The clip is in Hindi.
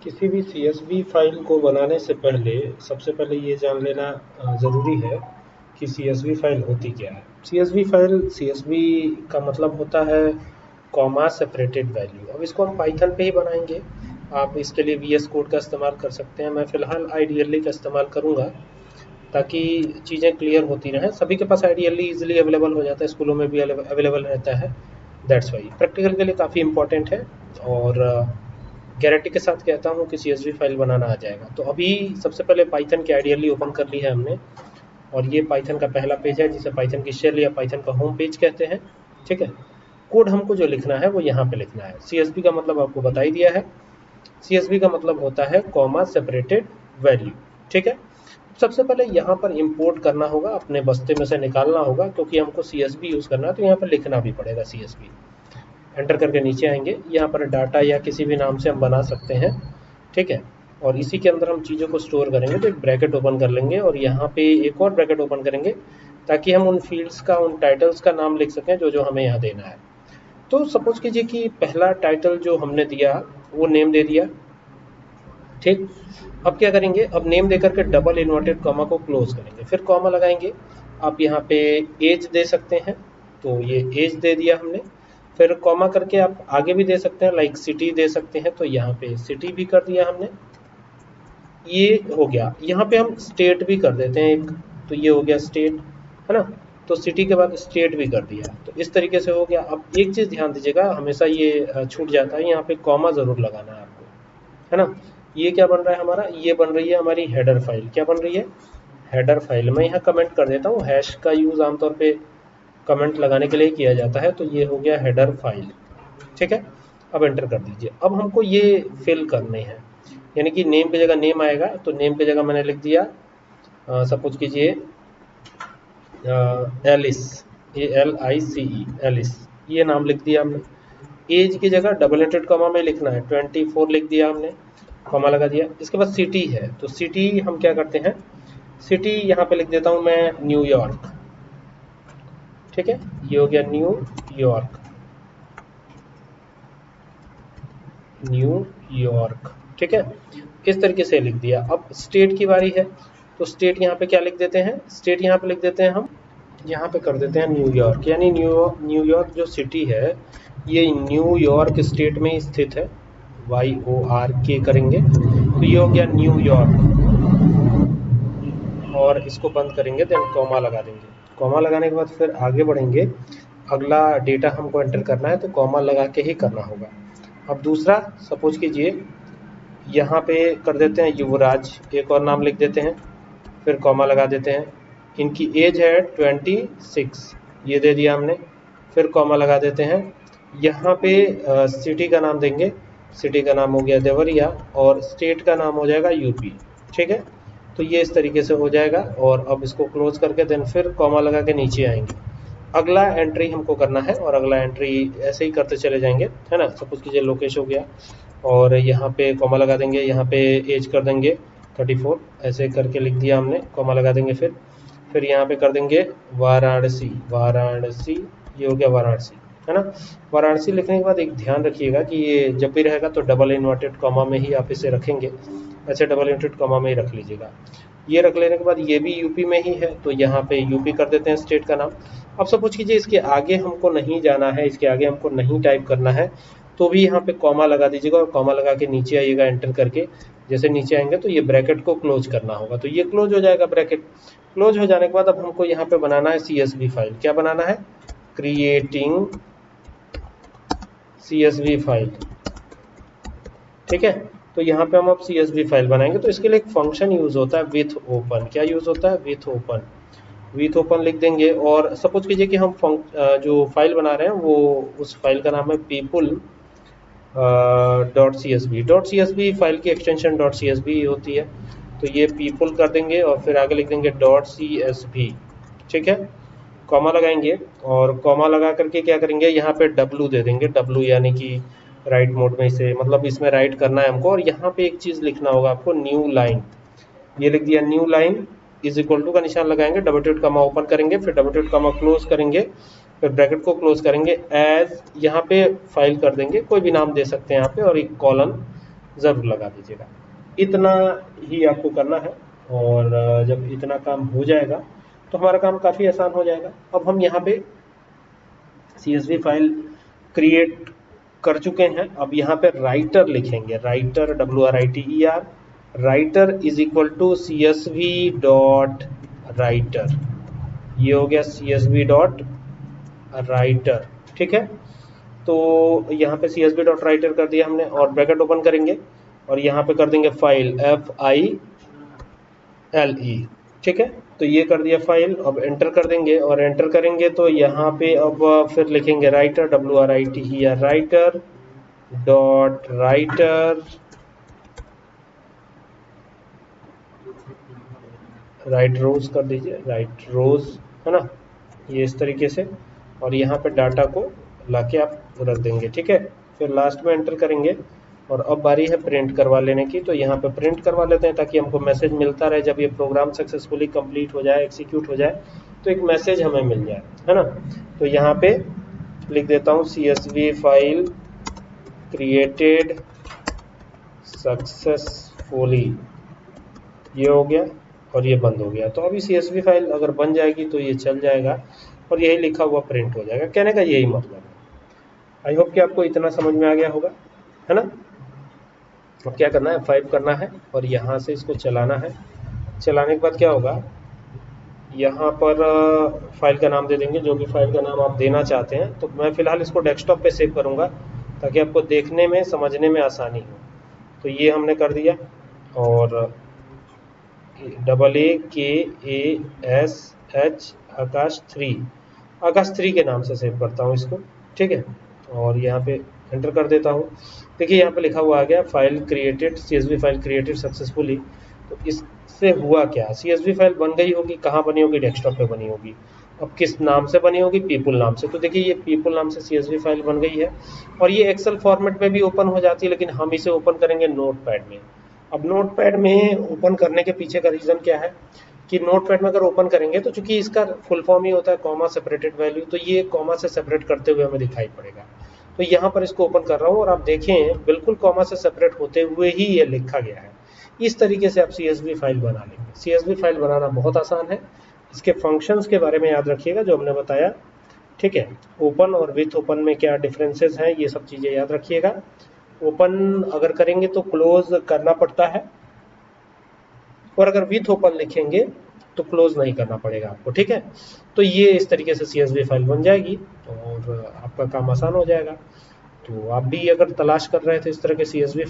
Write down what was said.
किसी भी CSV फाइल को बनाने से पहले सबसे पहले ये जान लेना ज़रूरी है कि CSV फाइल होती क्या है। CSV का मतलब होता है कॉमा सेपरेटेड वैल्यू। अब इसको हम पाइथन पे ही बनाएंगे। आप इसके लिए VS कोड का इस्तेमाल कर सकते हैं। मैं फ़िलहाल आइडियली का इस्तेमाल करूँगा ताकि चीज़ें क्लियर होती रहें। सभी के पास आइडियली ईजिली अवेलेबल हो जाता है, स्कूलों में भी अवेलेबल रहता है। दैट्स वाई प्रैक्टिकल के लिए काफ़ी इंपॉर्टेंट है और गारंटी के साथ कहता हूँ कि CSV फाइल बनाना आ जाएगा। तो अभी सबसे पहले पाइथन की आइडियली ओपन कर ली है हमने और ये पाइथन का पहला पेज है जिसे पाइथन की शेल या पाइथन का होम पेज कहते हैं। ठीक है, कोड हमको जो लिखना है वो यहाँ पे लिखना है। CSV का मतलब आपको बता ही दिया है। CSV का मतलब होता है कॉमा सेपरेटेड वैल्यू। ठीक है, सबसे पहले यहाँ पर इंपोर्ट करना होगा, अपने बस्ते में से निकालना होगा क्योंकि हमको CSV यूज़ करना है तो यहाँ पर लिखना भी पड़ेगा CSV। एंटर करके नीचे आएंगे, यहाँ पर डाटा या किसी भी नाम से हम बना सकते हैं। ठीक है, और इसी के अंदर हम चीज़ों को स्टोर करेंगे। तो एक ब्रैकेट ओपन कर लेंगे और यहाँ पे एक और ब्रैकेट ओपन करेंगे ताकि हम उन फील्ड्स का, उन टाइटल्स का नाम लिख सकें जो हमें यहाँ देना है। तो सपोज कीजिए कि पहला टाइटल जो हमने दिया वो नेम दे दिया। ठीक, अब क्या करेंगे, अब नेम देकर के डबल इन्वर्टेड कॉमा को क्लोज करेंगे, फिर कॉमा लगाएंगे। आप यहाँ पे एज दे सकते हैं, तो ये एज दे दिया हमने। फिर कॉमा करके आप आगे भी दे सकते हैं, लाइक सिटी दे सकते हैं, तो यहाँ पे सिटी भी कर दिया हमने। ये हो गया। यहाँ पे हम स्टेट भी कर देते हैं एक, तो ये हो गया स्टेट, है ना। तो सिटी के बाद स्टेट भी कर दिया, तो इस तरीके से हो गया। अब एक चीज़ ध्यान दीजिएगा, हमेशा ये छूट जाता है, यहाँ पे कॉमा ज़रूर लगाना है आपको, है ना। ये क्या बन रहा है हमारा, ये बन रही है हमारी हेडर फाइल। क्या बन रही है, हेडर फाइल। मैं यहाँ कमेंट कर देता हूँ, हैश का यूज़ आमतौर पे कमेंट लगाने के लिए किया जाता है। तो ये हो गया हेडर फाइल। ठीक है, अब एंटर कर दीजिए। अब हमको ये फिल करने हैं, यानी कि नेम की जगह नेम आएगा, तो नेम की जगह मैंने लिख दिया सपोज कीजिए एलिस, ALICE, एलिस, ये नाम लिख दिया हमने। एज की जगह डबल इंटेड कॉमा में लिखना है, 24 लिख दिया हमने, कॉमा लगा दिया। इसके बाद सिटी है, तो सिटी हम क्या करते हैं, सिटी यहाँ पे लिख देता हूँ मैं न्यूयॉर्क। ठीक है, ये हो गया न्यूयॉर्क, न्यूयॉर्क। ठीक है, इस तरीके से लिख दिया। अब स्टेट की बारी है, तो स्टेट यहाँ पे क्या लिख देते हैं, स्टेट यहाँ पे लिख देते हैं हम, यहाँ पे कर देते हैं न्यूयॉर्क, यानी न्यूयॉर्क जो सिटी है ये न्यूयॉर्क स्टेट में स्थित है, YORK करेंगे, तो ये हो गया न्यूयॉर्क। और इसको बंद करेंगे, देन कॉमा लगा देंगे। कॉमा लगाने के बाद फिर आगे बढ़ेंगे, अगला डेटा हमको एंटर करना है तो कॉमा लगा के ही करना होगा। अब दूसरा सपोज कीजिए यहाँ पे कर देते हैं युवराज, एक और नाम लिख देते हैं, फिर कॉमा लगा देते हैं। इनकी एज है 26, ये दे दिया हमने, फिर कॉमा लगा देते हैं। यहाँ पे सिटी का नाम देंगे, सिटी का नाम हो गया देवरिया और स्टेट का नाम हो जाएगा यूपी। ठीक है, तो ये इस तरीके से हो जाएगा। और अब इसको क्लोज करके देन फिर कॉमा लगा के नीचे आएंगे। अगला एंट्री हमको करना है और अगला एंट्री ऐसे ही करते चले जाएंगे, है ना। सपोज कीजिए लोकेश हो गया और यहाँ पे कॉमा लगा देंगे, यहाँ पे एज कर देंगे 34, ऐसे करके लिख दिया हमने, कॉमा लगा देंगे। फिर यहाँ पे कर देंगे वाराणसी, वाराणसी, ये हो गया वाराणसी, है ना। वाराणसी लिखने के बाद एक ध्यान रखिएगा कि ये जब भी रहेगा तो डबल इन्वर्टेड कॉमा में ही आप इसे रखेंगे, ऐसे डबल इन्वर्टेड कॉमा में ही रख लीजिएगा। ये रख लेने के बाद ये भी यूपी में ही है, तो यहाँ पे यूपी कर देते हैं स्टेट का नाम। अब सपोज कीजिए इसके आगे हमको नहीं जाना है, इसके आगे हमको नहीं टाइप करना है, तो भी यहाँ पे कॉमा लगा दीजिएगा और कॉमा लगा के नीचे आइएगा एंटर करके। जैसे नीचे आएंगे तो ये ब्रैकेट को क्लोज करना होगा, तो ये क्लोज हो जाएगा। ब्रैकेट क्लोज हो जाने के बाद अब हमको यहाँ पे बनाना है CSV फाइल। क्या बनाना है, क्रिएटिंग CSV फाइल। ठीक है, तो यहाँ पे हम अब CSV फाइल बनाएंगे, तो इसके लिए एक फंक्शन यूज होता है विथ ओपन। क्या यूज होता है, विथ ओपन। विथ ओपन लिख देंगे और सपोज कीजिए कि हम जो फाइल बना रहे हैं वो उस फाइल का नाम है people .csv फाइल की एक्सटेंशन .csv होती है, तो ये people कर देंगे और फिर आगे लिख देंगे .csv। ठीक है, कॉमा लगाएंगे और कॉमा लगा करके क्या करेंगे, यहाँ पे W दे देंगे, W यानी कि राइट मोड में इसे, मतलब इसमें राइट करना है हमको। और यहाँ पे एक चीज़ लिखना होगा आपको, न्यू लाइन, ये लिख दिया new line is equal to का निशान लगाएंगे, डबल डॉट कॉमा ओपन करेंगे, फिर डबल डॉट कॉमा क्लोज करेंगे, फिर ब्रैकेट को क्लोज करेंगे, एज यहाँ पे फाइल कर देंगे, कोई भी नाम दे सकते हैं यहाँ पे, और एक कॉलन ज़रूर लगा दीजिएगा। इतना ही आपको करना है और जब इतना काम हो जाएगा तो हमारा काम काफ़ी आसान हो जाएगा। अब हम यहाँ पे CSV फाइल क्रिएट कर चुके हैं। अब यहाँ पे राइटर लिखेंगे, writer WRITER, writer is equal to CSV dot writer. ये हो गया CSV डॉट राइटर, ठीक है। तो यहाँ पे CSV डॉट राइटर कर दिया हमने और ब्रैकेट ओपन करेंगे और यहाँ पे कर देंगे फाइल FILE, ठीक है। तो ये कर दिया फाइल, अब एंटर कर देंगे और एंटर करेंगे तो यहाँ पे अब फिर लिखेंगे writer WRITER, writer dot writer, write रोज कर दीजिए, राइट रोज, है ना, ये इस तरीके से। और यहाँ पे डाटा को लाके आप रख देंगे, ठीक है। फिर लास्ट में एंटर करेंगे और अब बारी है प्रिंट करवा लेने की। तो यहाँ पे प्रिंट करवा लेते हैं ताकि हमको मैसेज मिलता रहे जब ये प्रोग्राम सक्सेसफुली कंप्लीट हो जाए, एग्जीक्यूट हो जाए तो एक मैसेज हमें मिल जाए, है ना। तो यहाँ पे लिख देता हूँ CSV फाइल क्रिएटेड सक्सेसफुली, ये हो गया और ये बंद हो गया। तो अभी CSV फाइल अगर बन जाएगी तो ये चल जाएगा और यही लिखा हुआ प्रिंट हो जाएगा। कहने का यही मतलब है। आई होप कि आपको इतना समझ में आ गया होगा, है ना। अब क्या करना है, F5 करना है और यहाँ से इसको चलाना है। चलाने के बाद क्या होगा, यहाँ पर फाइल का नाम दे देंगे, जो भी फाइल का नाम आप देना चाहते हैं। तो मैं फ़िलहाल इसको डेस्कटॉप पे सेव करूँगा ताकि आपको देखने में समझने में आसानी हो। तो ये हमने कर दिया और AAKASH आकाश 3 के नाम से सेव करता हूँ इसको, ठीक है। और यहाँ पे एंटर कर देता हूँ। देखिए यहाँ पे लिखा हुआ आ गया file created, CSV file created successfully. तो इससे हुआ क्या, CSV फाइल बन गई होगी, कहाँ बनी होगी, डेस्कटॉप पे बनी होगी। अब किस नाम से बनी होगी, पीपल नाम से। तो देखिए ये पीपल नाम से CSV फाइल बन गई है और ये एक्सेल फॉर्मेट में भी ओपन हो जाती है, लेकिन हम इसे ओपन करेंगे नोटपैड में। अब नोटपैड में ओपन करने के पीछे का रीज़न क्या है कि नोटपैड में अगर ओपन करेंगे तो चूंकि इसका फुल फॉर्म ही होता है कॉमा सेपरेटेड वैल्यू, तो ये कॉमा से सेपरेट करते हुए हमें दिखाई पड़ेगा। तो यहाँ पर इसको ओपन कर रहा हूँ और आप देखें बिल्कुल कॉमा से सेपरेट होते हुए ही ये लिखा गया है। इस तरीके से आप CSV फाइल बना लेंगे। CSV फाइल बनाना बहुत आसान है। इसके फंक्शंस के बारे में याद रखिएगा जो हमने बताया, ठीक है। ओपन और विथ ओपन में क्या डिफरेंसेस हैं, ये सब चीज़ें याद रखिएगा। ओपन अगर करेंगे तो क्लोज करना पड़ता है और अगर विथ ओपन लिखेंगे तो क्लोज नहीं करना पड़ेगा आपको, ठीक है। तो ये इस तरीके से CSV फाइल बन जाएगी और आपका काम आसान हो जाएगा। तो आप भी अगर तलाश कर रहे थे इस तरह के CSV